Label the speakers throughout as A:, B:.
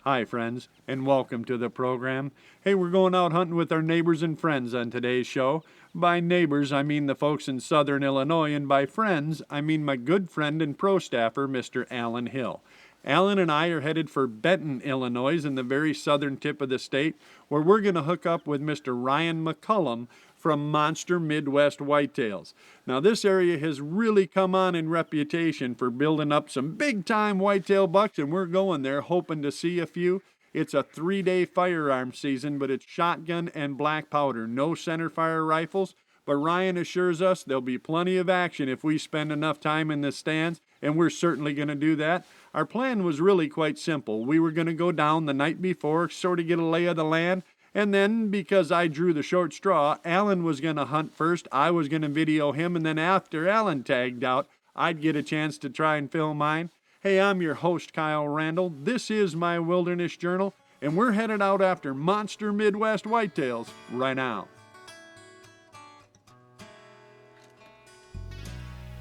A: Hi, friends, and welcome to the program. Hey, we're going out hunting with our neighbors and friends on today's show. By neighbors, I mean the folks in southern Illinois, and by friends, I mean my good friend and pro staffer, Mr. Alan Hill. Alan and I are headed for Benton, Illinois, in the very southern tip of the state, where we're going to hook up with Mr. Ryan McCullum from Monster Midwest Whitetails. Now, this area has really come on in reputation for building up some big-time whitetail bucks, and we're going there hoping to see a few. It's a 3-day firearm season, but it's shotgun and black powder, no centerfire rifles. But Ryan assures us there'll be plenty of action if we spend enough time in the stands, and we're certainly going to do that. Our plan was really quite simple. We were going to go down the night before, sort of get a lay of the land, and then, because I drew the short straw, Alan was going to hunt first, I was going to video him, and then after Alan tagged out, I'd get a chance to try and film mine. Hey, I'm your host, Kyle Randall. This is my Wilderness Journal, and we're headed out after Monster Midwest Whitetails right now.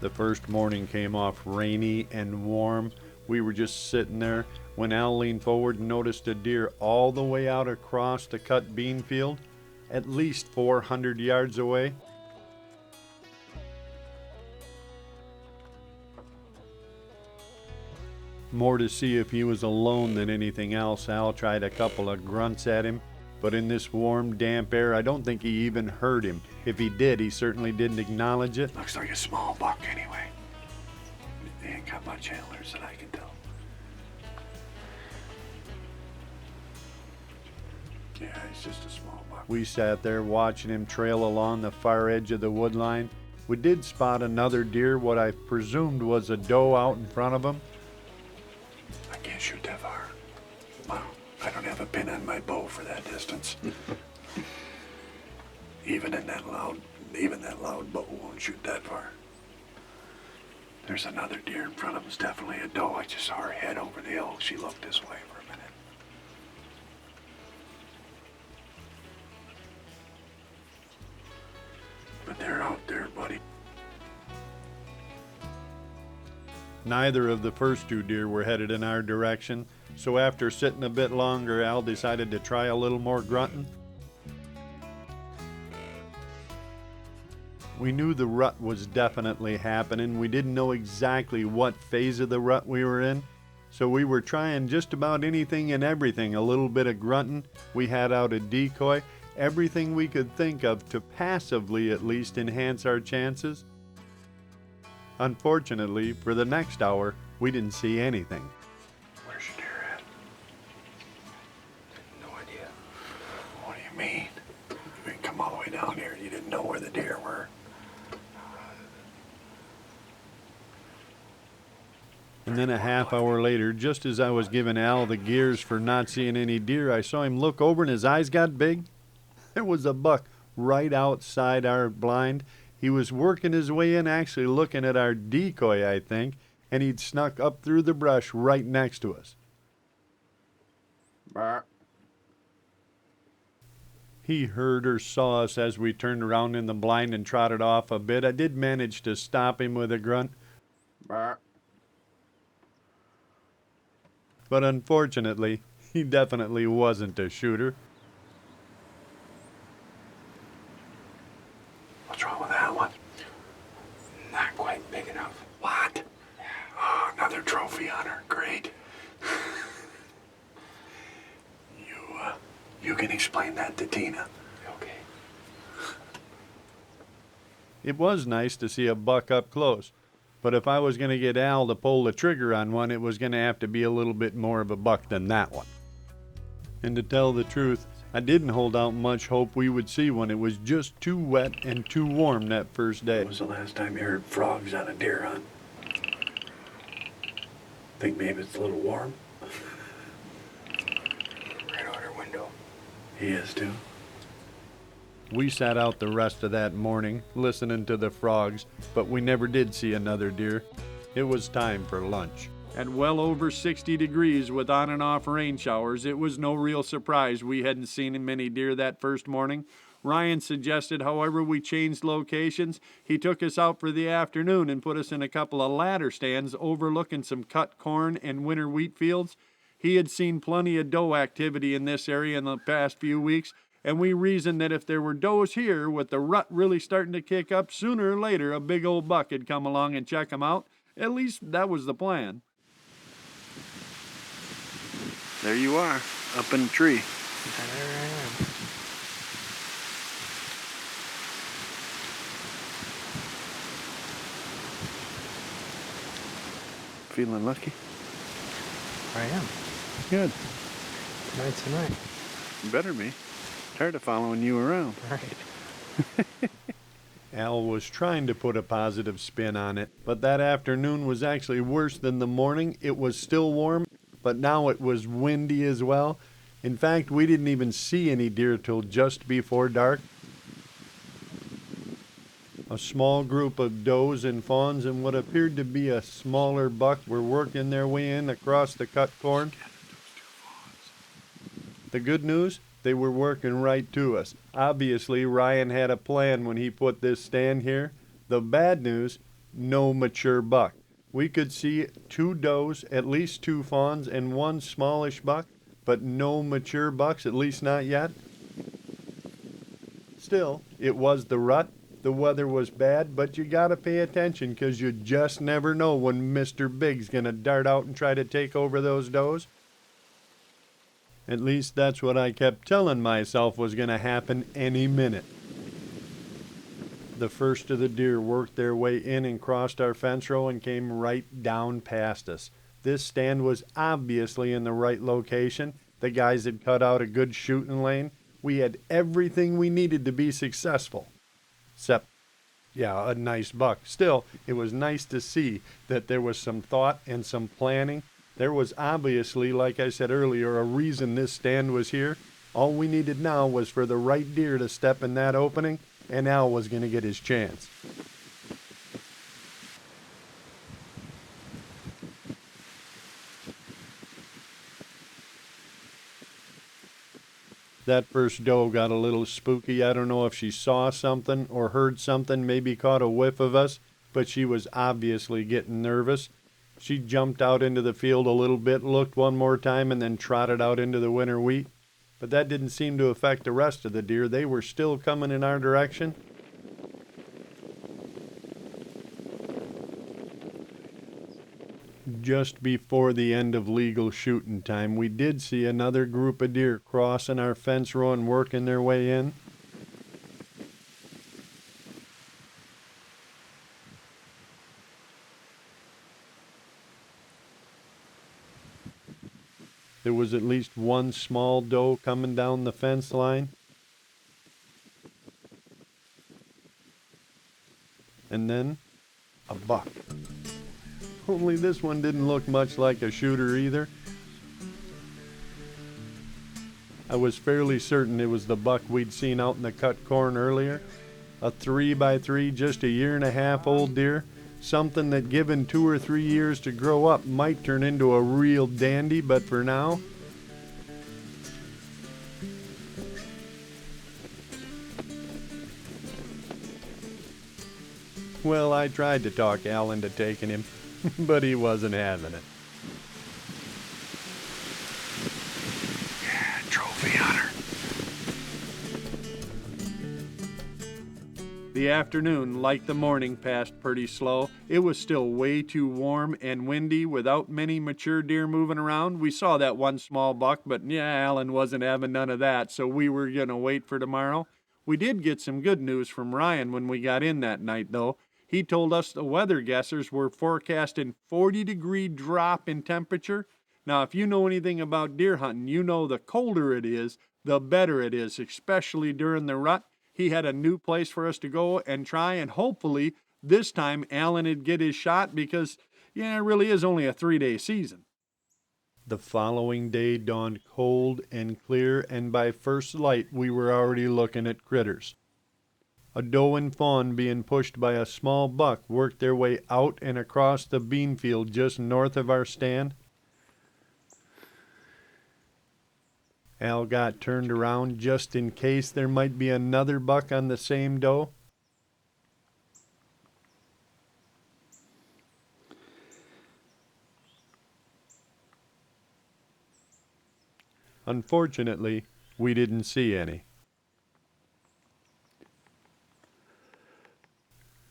A: The first morning came off rainy and warm. We were just sitting there when Al leaned forward and noticed a deer all the way out across the cut bean field, at least 400 yards away. More to see if he was alone than anything else, Al tried a couple of grunts at him, but in this warm, damp air, I don't think he even heard him. If he did, he certainly didn't acknowledge it.
B: Looks like a small buck anyway. They ain't got much antlers that I can tell. Yeah, he's just a small buck.
A: We sat there watching him trail along the far edge of the woodline. We did spot another deer, what I presumed was a doe out in front of him.
B: I can't shoot that far. Well, I don't have a pin on my bow for that distance. Even that loud bow won't shoot that far. There's another deer in front of us, definitely a doe. I just saw her head over the hill. She looked this way for a minute. But they're out there, buddy.
A: Neither of the first two deer were headed in our direction, so after sitting a bit longer, Al decided to try a little more grunting. We knew the rut was definitely happening. We didn't know exactly what phase of the rut we were in, so we were trying just about anything and everything. A little bit of grunting. We had out a decoy, everything we could think of to passively at least enhance our chances. Unfortunately, for the next hour, we didn't see anything.
B: Where's your deer at?
C: No idea.
B: What do you mean? You didn't come all the way down here. You didn't know where the deer were.
A: And then a half hour later, just as I was giving Al the gears for not seeing any deer, I saw him look over and his eyes got big. There was a buck right outside our blind. He was working his way in, actually looking at our decoy, I think, and he'd snuck up through the brush right next to us.
C: Bark.
A: He heard or saw us as we turned around in the blind and trotted off a bit. I did manage to stop him with a grunt.
C: Bark.
A: But unfortunately, he definitely wasn't a shooter.
B: What's wrong with that one?
C: Not quite big enough.
B: What? Oh, another trophy hunter. Great. You can explain that to Tina.
C: Okay.
A: It was nice to see a buck up close, but if I was going to get Al to pull the trigger on one, it was going to have to be a little bit more of a buck than that one. And to tell the truth, I didn't hold out much hope we would see one. It was just too wet and too warm that first day.
B: When was the last time you heard frogs on a deer hunt? Think maybe it's a little warm?
C: Right out her window.
B: He is too.
A: We sat out the rest of that morning, listening to the frogs, but we never did see another deer. It was time for lunch. At well over 60 degrees with on and off rain showers, it was no real surprise we hadn't seen many deer that first morning. Ryan suggested, however, we changed locations. He took us out for the afternoon and put us in a couple of ladder stands overlooking some cut corn and winter wheat fields. He had seen plenty of doe activity in this area in the past few weeks, and we reasoned that if there were does here, with the rut really starting to kick up, sooner or later a big old buck had come along and check 'em out. At least that was the plan.
B: There you are, up in the tree.
C: There I am.
B: Feeling lucky?
C: I am.
B: Good.
C: Tonight's the night.
B: You better be. Tired of following you around.
C: Right.
A: Al was trying to put a positive spin on it, but that afternoon was actually worse than the morning. It was still warm, but now it was windy as well. In fact, we didn't even see any deer till just before dark. A small group of does and fawns and what appeared to be a smaller buck were working their way in across the cut corn. The good news? They were working right to us. Obviously, Ryan had a plan when he put this stand here. The bad news? No mature buck. We could see 2 does, at least 2 fawns, and 1 smallish buck, but no mature bucks, at least not yet. Still, it was the rut. The weather was bad, but you gotta pay attention, 'cause you just never know when Mr. Big's gonna dart out and try to take over those does. At least that's what I kept telling myself was gonna happen any minute. The first of the deer worked their way in and crossed our fence row and came right down past us. This stand was obviously in the right location. The guys had cut out a good shooting lane. We had everything we needed to be successful. Except, yeah, a nice buck. Still, it was nice to see that there was some thought and some planning. There was obviously, like I said earlier, a reason this stand was here. All we needed now was for the right deer to step in that opening, and Al was going to get his chance. That first doe got a little spooky. I don't know if she saw something or heard something, maybe caught a whiff of us, but she was obviously getting nervous. She jumped out into the field a little bit, looked one more time, and then trotted out into the winter wheat. But that didn't seem to affect the rest of the deer. They were still coming in our direction. Just before the end of legal shooting time, we did see another group of deer crossing our fence row and working their way in. There was at least 1 small doe coming down the fence line. And then a buck. Only this one didn't look much like a shooter either. I was fairly certain it was the buck we'd seen out in the cut corn earlier. A 3x3, just 1.5 years old deer. Something that, given 2 or 3 years to grow up, might turn into a real dandy, but for now, well, I tried to talk Al into taking him, but he wasn't having it.
B: Yeah, trophy hunter.
A: The afternoon, like the morning, passed pretty slow. It was still way too warm and windy without many mature deer moving around. We saw that 1 small buck, but yeah, Alan wasn't having none of that, so we were going to wait for tomorrow. We did get some good news from Ryan when we got in that night, though. He told us the weather guessers were forecasting 40-degree drop in temperature. Now, if you know anything about deer hunting, you know the colder it is, the better it is, especially during the rut. He had a new place for us to go and try, and hopefully this time Alan would get his shot because, yeah, it really is only a 3-day season. The following day dawned cold and clear, and by first light we were already looking at critters. A doe and fawn being pushed by a small buck worked their way out and across the bean field just north of our stand. Al got turned around just in case there might be another buck on the same doe. Unfortunately, we didn't see any.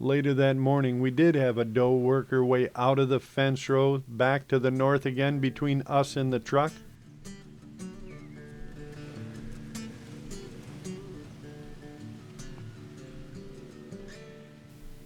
A: Later that morning, we did have a doe work her way out of the fence row, back to the north again between us and the truck.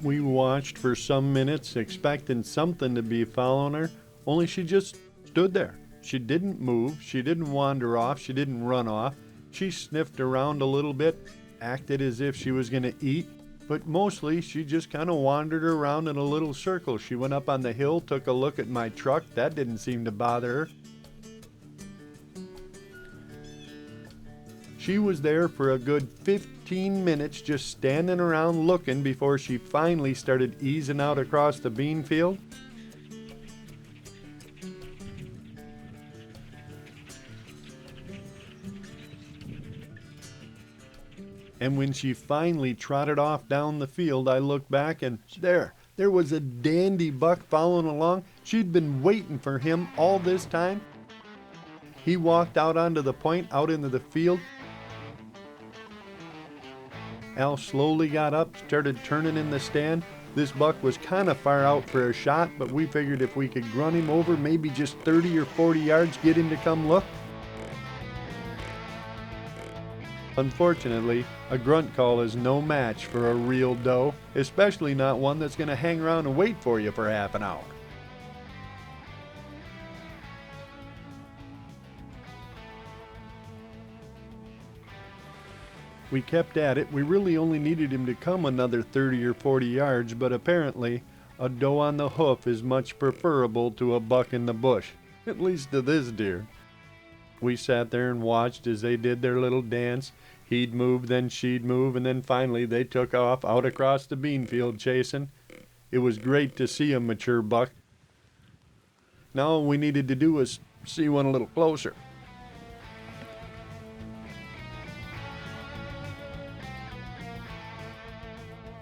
A: We watched for some minutes, expecting something to be following her, only she just stood there. She didn't move, she didn't wander off, she didn't run off. She sniffed around a little bit, acted as if she was going to eat, but mostly she just kind of wandered around in a little circle. She went up on the hill, took a look at my truck. That didn't seem to bother her. She was there for a good 15 minutes just standing around looking before she finally started easing out across the bean field. And when she finally trotted off down the field, I looked back and there was a dandy buck following along. She'd been waiting for him all this time. He walked out onto the point, out into the field. Al slowly got up, started turning in the stand. This buck was kind of far out for a shot, but we figured if we could grunt him over, maybe just 30 or 40 yards, get him to come look. Unfortunately, a grunt call is no match for a real doe, especially not one that's going to hang around and wait for you for half an hour. We kept at it. We really only needed him to come another 30 or 40 yards, but apparently a doe on the hoof is much preferable to a buck in the bush, at least to this deer. We sat there and watched as they did their little dance. He'd move, then she'd move, and then finally they took off out across the bean field chasing. It was great to see a mature buck. Now all we needed to do was see one a little closer.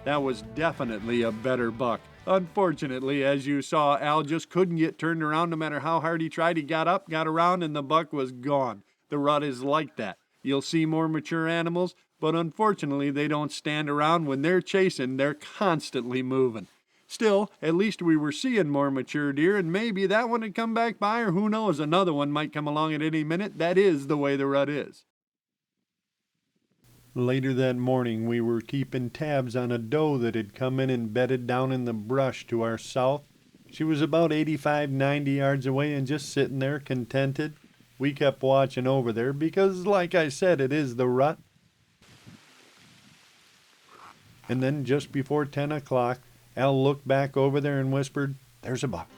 A: That was definitely a better buck. Unfortunately, as you saw, Al just couldn't get turned around no matter how hard he tried. He got up, got around, and the buck was gone. The rut is like that. You'll see more mature animals, but unfortunately they don't stand around. When they're chasing, they're constantly moving. Still, at least we were seeing more mature deer, and maybe that one had come back by, or who knows, another one might come along at any minute. That is the way the rut is. Later that morning, we were keeping tabs on a doe that had come in and bedded down in the brush to our south. She was about 85, 90 yards away and just sitting there contented. We kept watching over there because, like I said, it is the rut. And then just before 10 o'clock, Al looked back over there and whispered, "There's a buck."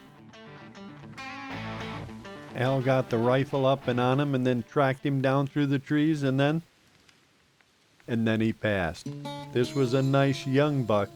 A: Al got the rifle up and on him and then tracked him down through the trees and then he passed. This was a nice young buck,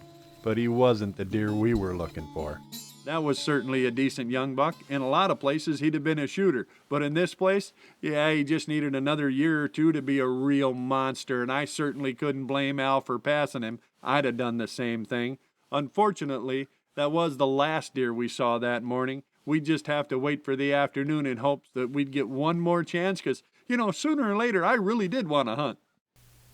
A: but he wasn't the deer we were looking for. That was certainly a decent young buck. In a lot of places, he'd have been a shooter. But in this place, yeah, he just needed another year or two to be a real monster, and I certainly couldn't blame Al for passing him. I'd have done the same thing. Unfortunately, that was the last deer we saw that morning. We'd just have to wait for the afternoon in hopes that we'd get one more chance, because, sooner or later, I really did want to hunt.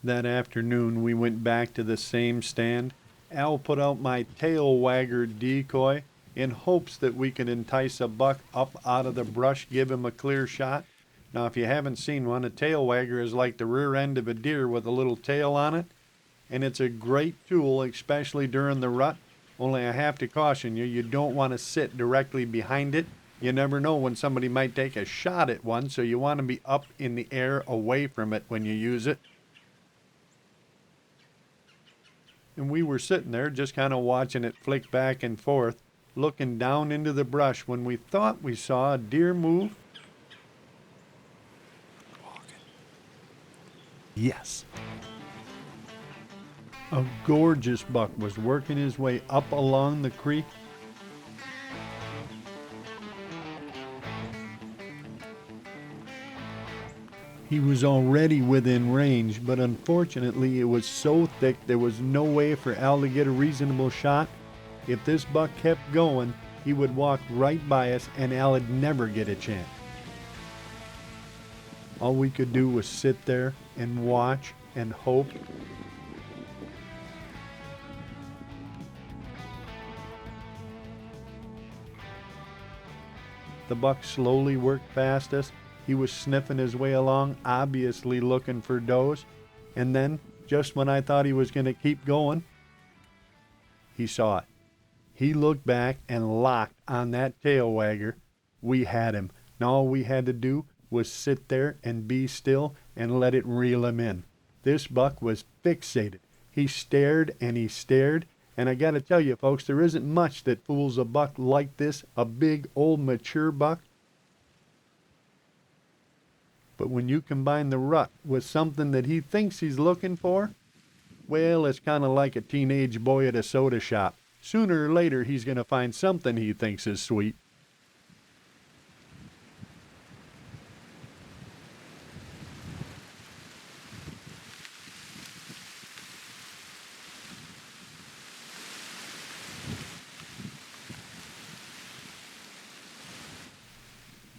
A: That afternoon, we went back to the same stand. Al put out my tail wagger decoy in hopes that we could entice a buck up out of the brush, give him a clear shot. Now, if you haven't seen one, a tail wagger is like the rear end of a deer with a little tail on it, and it's a great tool, especially during the rut. Only I have to caution you, you don't want to sit directly behind it. You never know when somebody might take a shot at one, so you want to be up in the air away from it when you use it. And we were sitting there just kind of watching it flick back and forth, looking down into the brush when we thought we saw a deer move. Yes. A gorgeous buck was working his way up along the creek. He was already within range, but unfortunately it was so thick there was no way for Al to get a reasonable shot. If this buck kept going, he would walk right by us and Al would never get a chance. All we could do was sit there and watch and hope. The buck slowly worked past us. He was sniffing his way along, obviously looking for does. And then, just when I thought he was going to keep going, he saw it. He looked back and locked on that tail wagger. We had him. Now all we had to do was sit there and be still and let it reel him in. This buck was fixated. He stared and he stared. And I got to tell you, folks, there isn't much that fools a buck like this, a big, old, mature buck. But when you combine the rut with something that he thinks he's looking for, well, it's kind of like a teenage boy at a soda shop. Sooner or later, he's going to find something he thinks is sweet.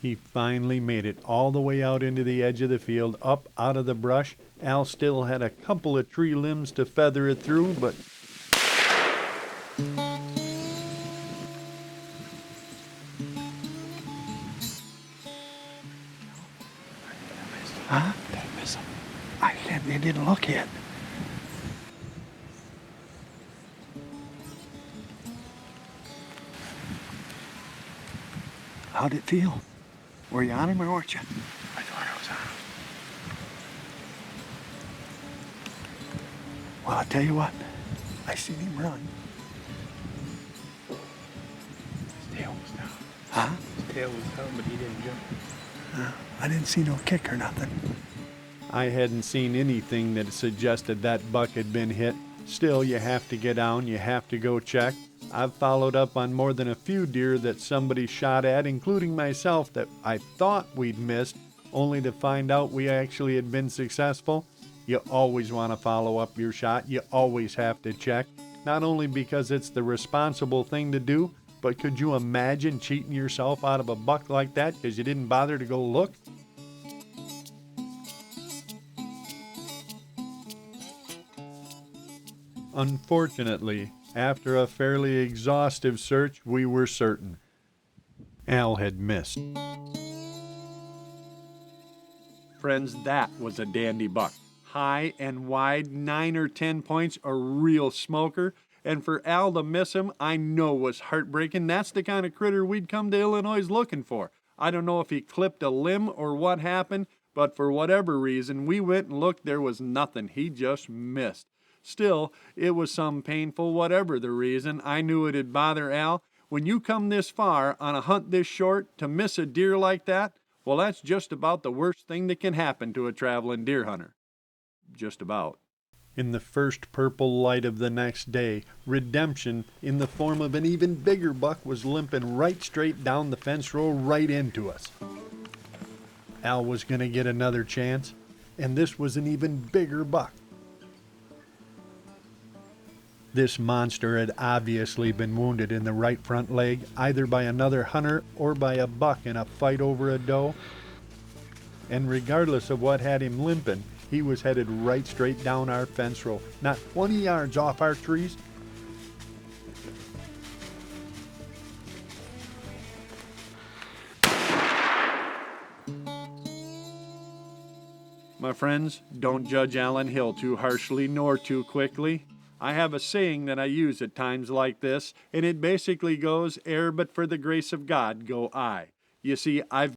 A: He finally made it all the way out into the edge of the field, up out of the brush. Al still had a couple of tree limbs to feather it through, but
B: Huh? Did I miss him? They didn't look yet. How'd it feel? Were you on him or weren't you?
C: I thought I was on.
B: Well, I'll tell you what. I seen him run.
C: His tail was down.
B: Huh?
C: His tail was down, but he didn't jump.
B: I didn't see no kick or nothing.
A: I hadn't seen anything that suggested that buck had been hit. Still, you have to get down, you have to go check. I've followed up on more than a few deer that somebody shot at, including myself, that I thought we'd missed, only to find out we actually had been successful. You always want to follow up your shot. You always have to check, not only because it's the responsible thing to do, but could you imagine cheating yourself out of a buck like that because you didn't bother to go look? Unfortunately, after a fairly exhaustive search, we were certain Al had missed. Friends, that was a dandy buck. High and wide, 9 or 10 points, a real smoker. And for Al to miss him, I know was heartbreaking. That's the kind of critter we'd come to Illinois looking for. I don't know if he clipped a limb or what happened, but for whatever reason, we went and looked, there was nothing. He just missed. Still, it was some painful, whatever the reason. I knew it'd bother Al. When you come this far on a hunt this short, to miss a deer like that, well, that's just about the worst thing that can happen to a traveling deer hunter. Just about. In the first purple light of the next day, redemption, in the form of an even bigger buck, was limping right straight down the fence row right into us. Al was going to get another chance, and this was an even bigger buck. This monster had obviously been wounded in the right front leg, either by another hunter or by a buck in a fight over a doe. And regardless of what had him limping, he was headed right straight down our fence row, not 20 yards off our trees. My friends, don't judge Alan Hill too harshly nor too quickly. I have a saying that I use at times like this, and it basically goes, "Ere but for the grace of God go I." You see, I've